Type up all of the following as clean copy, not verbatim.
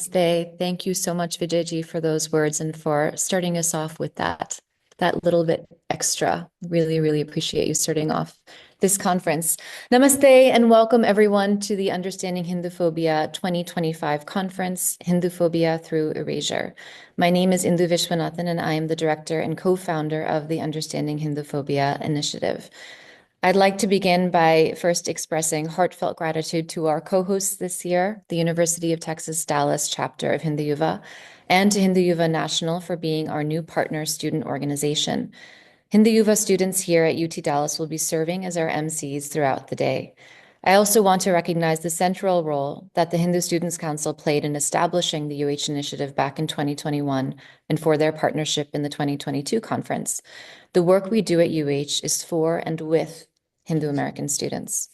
Thank you so much, Vijayji, for those words and for starting us off with that little bit extra. Really, really appreciate you starting off this conference. Namaste and welcome everyone to the Understanding Hinduphobia 2025 conference, Hinduphobia Through Erasure. My name is Indu Viswanathan and I am the director and co-founder of the Understanding Hinduphobia Initiative. I'd like to begin by first expressing heartfelt gratitude to our co-hosts this year, the University of Texas Dallas chapter of Hindu YUVA, and to Hindu YUVA National for being our new partner student organization. Hindu YUVA students here at UT Dallas will be serving as our MCs throughout the day. I also want to recognize the central role that the Hindu Students' Council played in establishing the UH initiative back in 2021 and for their partnership in the 2022 conference. The work we do at UH is for and with Hindu American students.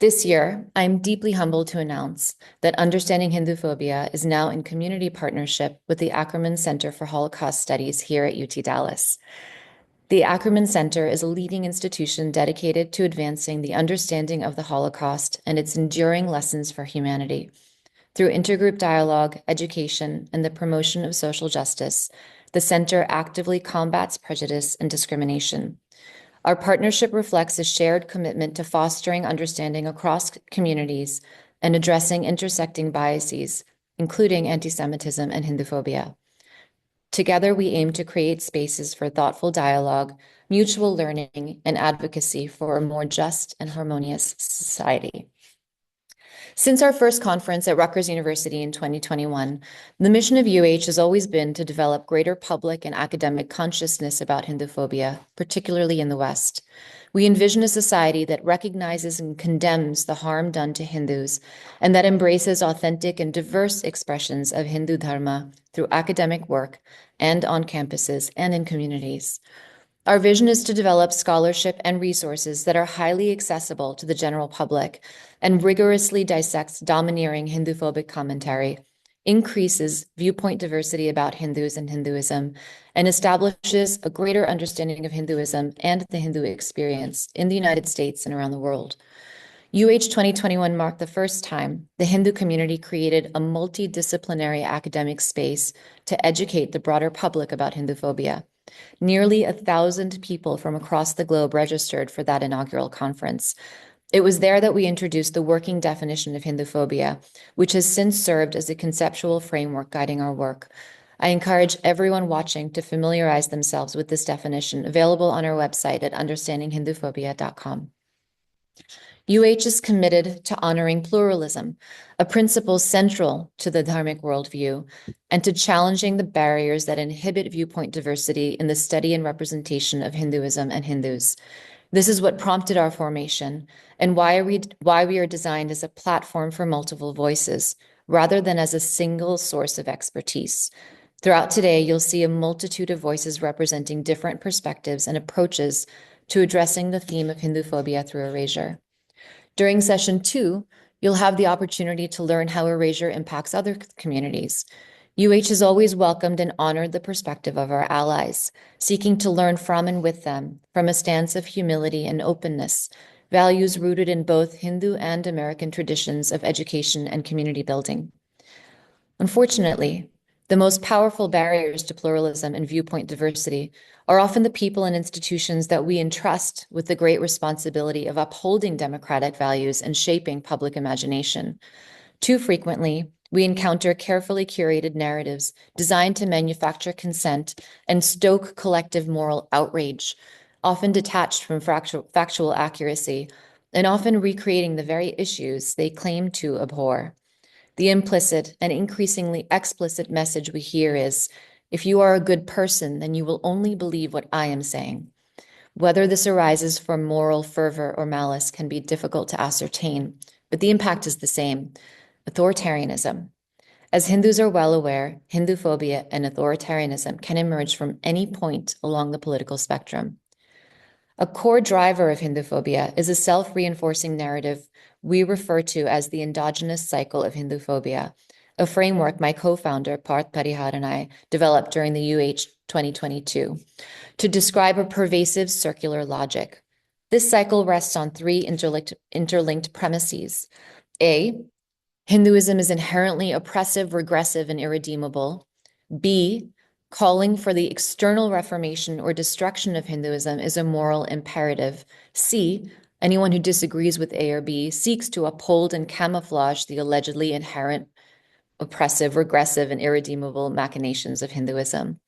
This year, I'm deeply humbled to announce that Understanding Hinduphobia is now in community partnership with the Ackerman Center for Holocaust Studies here at UT Dallas. The Ackerman Center is a leading institution dedicated to advancing the understanding of the Holocaust and its enduring lessons for humanity. Through intergroup dialogue, education, and the promotion of social justice, the center actively combats prejudice and discrimination. Our partnership reflects a shared commitment to fostering understanding across communities and addressing intersecting biases, including anti-Semitism and Hinduphobia. Together, we aim to create spaces for thoughtful dialogue, mutual learning, and advocacy for a more just and harmonious society. Since our first conference at Rutgers University in 2021, the mission of UH has always been to develop greater public and academic consciousness about Hinduphobia, particularly in the West. We envision a society that recognizes and condemns the harm done to Hindus and that embraces authentic and diverse expressions of Hindu Dharma through academic work and on campuses and in communities. Our vision is to develop scholarship and resources that are highly accessible to the general public and rigorously dissects domineering Hinduphobic commentary, increases viewpoint diversity about Hindus and Hinduism, and establishes a greater understanding of Hinduism and the Hindu experience in the United States and around the world. UH 2021 marked the first time the Hindu community created a multidisciplinary academic space to educate the broader public about Hinduphobia. Nearly 1,000 people from across the globe registered for that inaugural conference. It was there that we introduced the working definition of Hinduphobia, which has since served as a conceptual framework guiding our work. I encourage everyone watching to familiarize themselves with this definition, available on our website at understandinghinduphobia.com. UH is committed to honoring pluralism, a principle central to the dharmic worldview, and to challenging the barriers that inhibit viewpoint diversity in the study and representation of Hinduism and Hindus. This is what prompted our formation and why we are designed as a platform for multiple voices, rather than as a single source of expertise. Throughout today, you'll see a multitude of voices representing different perspectives and approaches to addressing the theme of Hinduphobia through erasure. During session 2, you'll have the opportunity to learn how erasure impacts other communities. UH has always welcomed and honored the perspective of our allies, seeking to learn from and with them from a stance of humility and openness, values rooted in both Hindu and American traditions of education and community building. Unfortunately, the most powerful barriers to pluralism and viewpoint diversity are often the people and institutions that we entrust with the great responsibility of upholding democratic values and shaping public imagination. Too frequently, we encounter carefully curated narratives designed to manufacture consent and stoke collective moral outrage, often detached from factual accuracy, and often recreating the very issues they claim to abhor. The implicit and increasingly explicit message we hear is, if you are a good person, then you will only believe what I am saying. Whether this arises from moral fervor or malice can be difficult to ascertain, but the impact is the same: authoritarianism. As Hindus are well aware, Hinduphobia and authoritarianism can emerge from any point along the political spectrum. A core driver of Hinduphobia is a self-reinforcing narrative we refer to as the endogenous cycle of Hinduphobia, a framework my co-founder Parth Parihar and I developed during the UH 2022 to describe a pervasive circular logic. This cycle rests on three interlinked premises. A, Hinduism is inherently oppressive, regressive, and irredeemable. B, calling for the external reformation or destruction of Hinduism is a moral imperative. C, anyone who disagrees with A or B seeks to uphold and camouflage the allegedly inherent oppressive, regressive, and irredeemable machinations of Hinduism.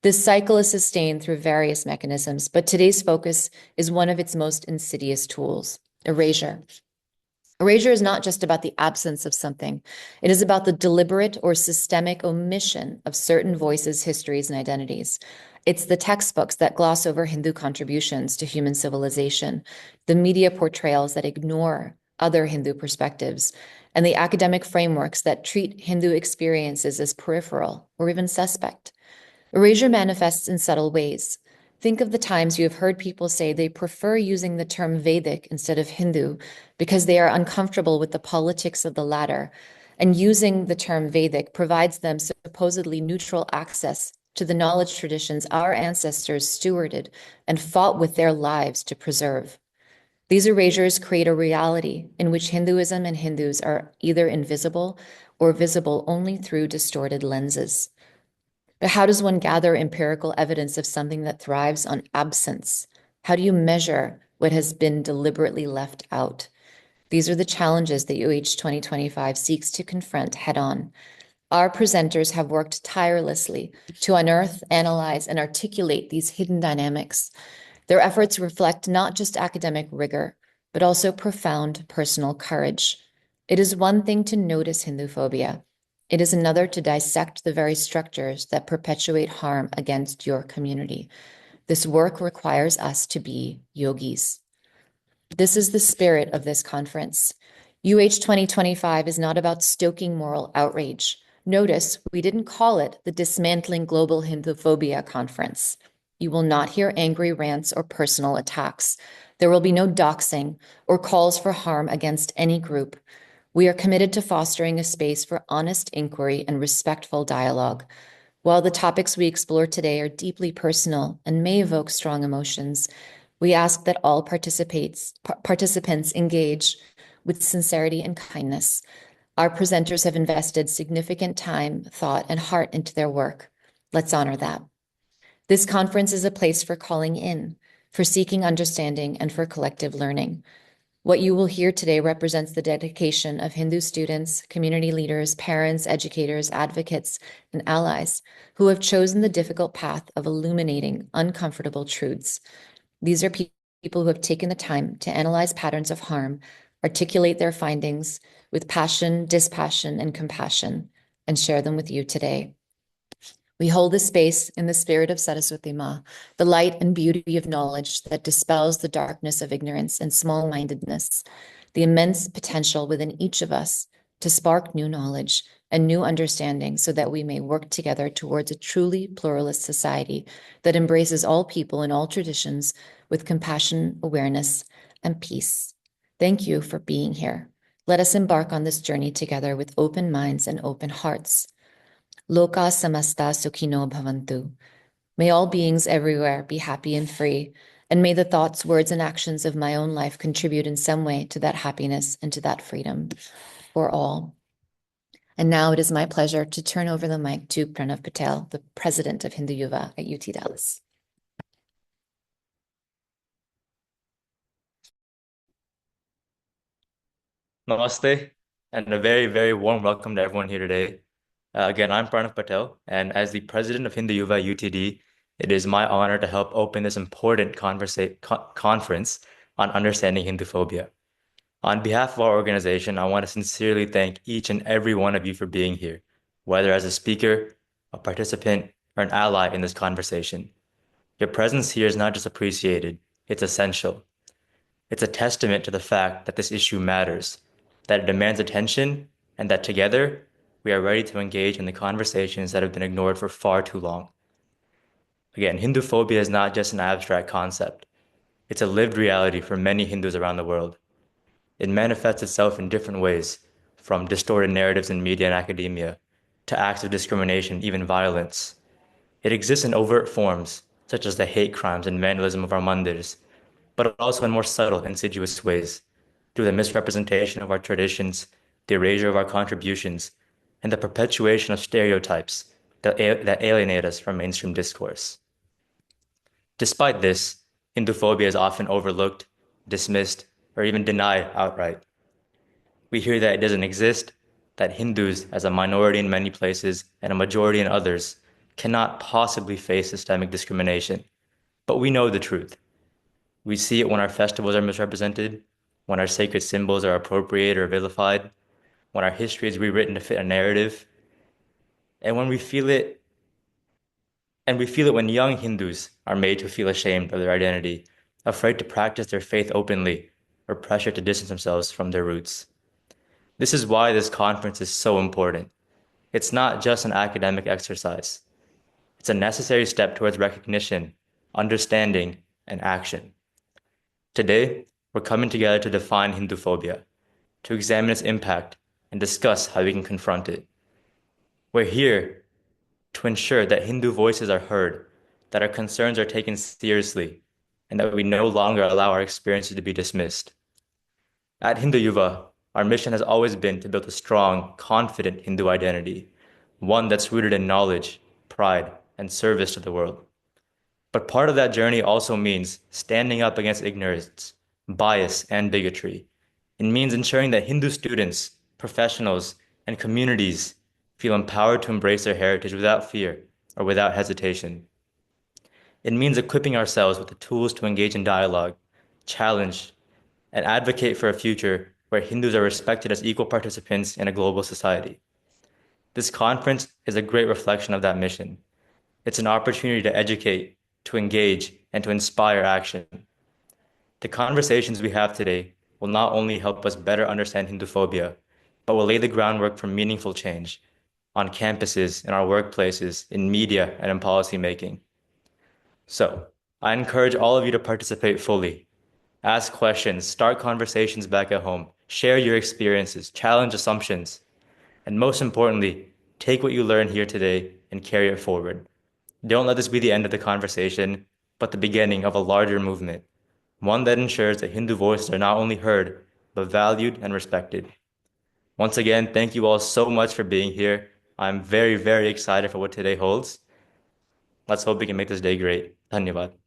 This cycle is sustained through various mechanisms, but today's focus is one of its most insidious tools, erasure. Erasure is not just about the absence of something. It is about the deliberate or systemic omission of certain voices, histories, and identities. It's the textbooks that gloss over Hindu contributions to human civilization, the media portrayals that ignore other Hindu perspectives, and the academic frameworks that treat Hindu experiences as peripheral or even suspect. Erasure manifests in subtle ways. Think of the times you have heard people say they prefer using the term Vedic instead of Hindu because they are uncomfortable with the politics of the latter, and using the term Vedic provides them supposedly neutral access to the knowledge traditions our ancestors stewarded and fought with their lives to preserve. These erasures create a reality in which Hinduism and Hindus are either invisible or visible only through distorted lenses. But how does one gather empirical evidence of something that thrives on absence? How do you measure what has been deliberately left out? These are the challenges that UH 2025 seeks to confront head on. Our presenters have worked tirelessly to unearth, analyze, and articulate these hidden dynamics. Their efforts reflect not just academic rigor, but also profound personal courage. It is one thing to notice Hinduphobia. It is another to dissect the very structures that perpetuate harm against your community. This work requires us to be yogis. This is the spirit of this conference. UH 2025 is not about stoking moral outrage. Notice we didn't call it the Dismantling Global Hinduphobia Conference. You will not hear angry rants or personal attacks. There will be no doxing or calls for harm against any group. We are committed to fostering a space for honest inquiry and respectful dialogue. While the topics we explore today are deeply personal and may evoke strong emotions, we ask that all participants engage with sincerity and kindness. Our presenters have invested significant time, thought, and heart into their work. Let's honor that. This conference is a place for calling in, for seeking understanding, and for collective learning. What you will hear today represents the dedication of Hindu students, community leaders, parents, educators, advocates, and allies who have chosen the difficult path of illuminating uncomfortable truths. These are people who have taken the time to analyze patterns of harm, articulate their findings with passion, dispassion, and compassion, and share them with you today. We hold this space in the spirit of Saraswati Ma, the light and beauty of knowledge that dispels the darkness of ignorance and small-mindedness, the immense potential within each of us to spark new knowledge and new understanding so that we may work together towards a truly pluralist society that embraces all people and all traditions with compassion, awareness, and peace. Thank you for being here. Let us embark on this journey together with open minds and open hearts. Loka samasta sukhino bhavantu. May all beings everywhere be happy and free, and may the thoughts, words, and actions of my own life contribute in some way to that happiness and to that freedom for all. And now it is my pleasure to turn over the mic to Pranav Patel, the president of Hindu YUVA at UT Dallas. Namaste, and a very, very warm welcome to everyone here today. Again, I'm Pranav Patel, and as the president of Hindu YUVA UTD, it is my honor to help open this important conference on understanding Hinduphobia. On behalf of our organization, I want to sincerely thank each and every one of you for being here, whether as a speaker, a participant, or an ally in this conversation. Your presence here is not just appreciated, it's essential. It's a testament to the fact that this issue matters, that it demands attention, and that together we are ready to engage in the conversations that have been ignored for far too long. Again, Hinduphobia is not just an abstract concept. It's a lived reality for many Hindus around the world. It manifests itself in different ways, from distorted narratives in media and academia, to acts of discrimination, even violence. It exists in overt forms, such as the hate crimes and vandalism of our mandirs, but also in more subtle, insidious ways, through the misrepresentation of our traditions, the erasure of our contributions, and the perpetuation of stereotypes that alienate us from mainstream discourse. Despite this, Hinduphobia is often overlooked, dismissed, or even denied outright. We hear that it doesn't exist, that Hindus, as a minority in many places and a majority in others, cannot possibly face systemic discrimination. But we know the truth. We see it when our festivals are misrepresented, when our sacred symbols are appropriated or vilified, when our history is rewritten to fit a narrative, and we feel it when young Hindus are made to feel ashamed of their identity, afraid to practice their faith openly, or pressured to distance themselves from their roots. This is why this conference is so important. It's not just an academic exercise. It's a necessary step towards recognition, understanding, and action. Today, we're coming together to define Hinduphobia, to examine its impact, and discuss how we can confront it. We're here to ensure that Hindu voices are heard, that our concerns are taken seriously, and that we no longer allow our experiences to be dismissed. At Hindu YUVA, our mission has always been to build a strong, confident Hindu identity, one that's rooted in knowledge, pride, and service to the world. But part of that journey also means standing up against ignorance, bias, and bigotry. It means ensuring that Hindu students, professionals, and communities feel empowered to embrace their heritage without fear or without hesitation. It means equipping ourselves with the tools to engage in dialogue, challenge, and advocate for a future where Hindus are respected as equal participants in a global society. This conference is a great reflection of that mission. It's an opportunity to educate, to engage, and to inspire action. The conversations we have today will not only help us better understand Hinduphobia, but will lay the groundwork for meaningful change on campuses, in our workplaces, in media, and in policymaking. So, I encourage all of you to participate fully. Ask questions, start conversations back at home, share your experiences, challenge assumptions, and most importantly, take what you learned here today and carry it forward. Don't let this be the end of the conversation, but the beginning of a larger movement, one that ensures that Hindu voices are not only heard, but valued and respected. Once again, thank you all so much for being here. I'm very, very excited for what today holds. Let's hope we can make this day great. Dhanyavad.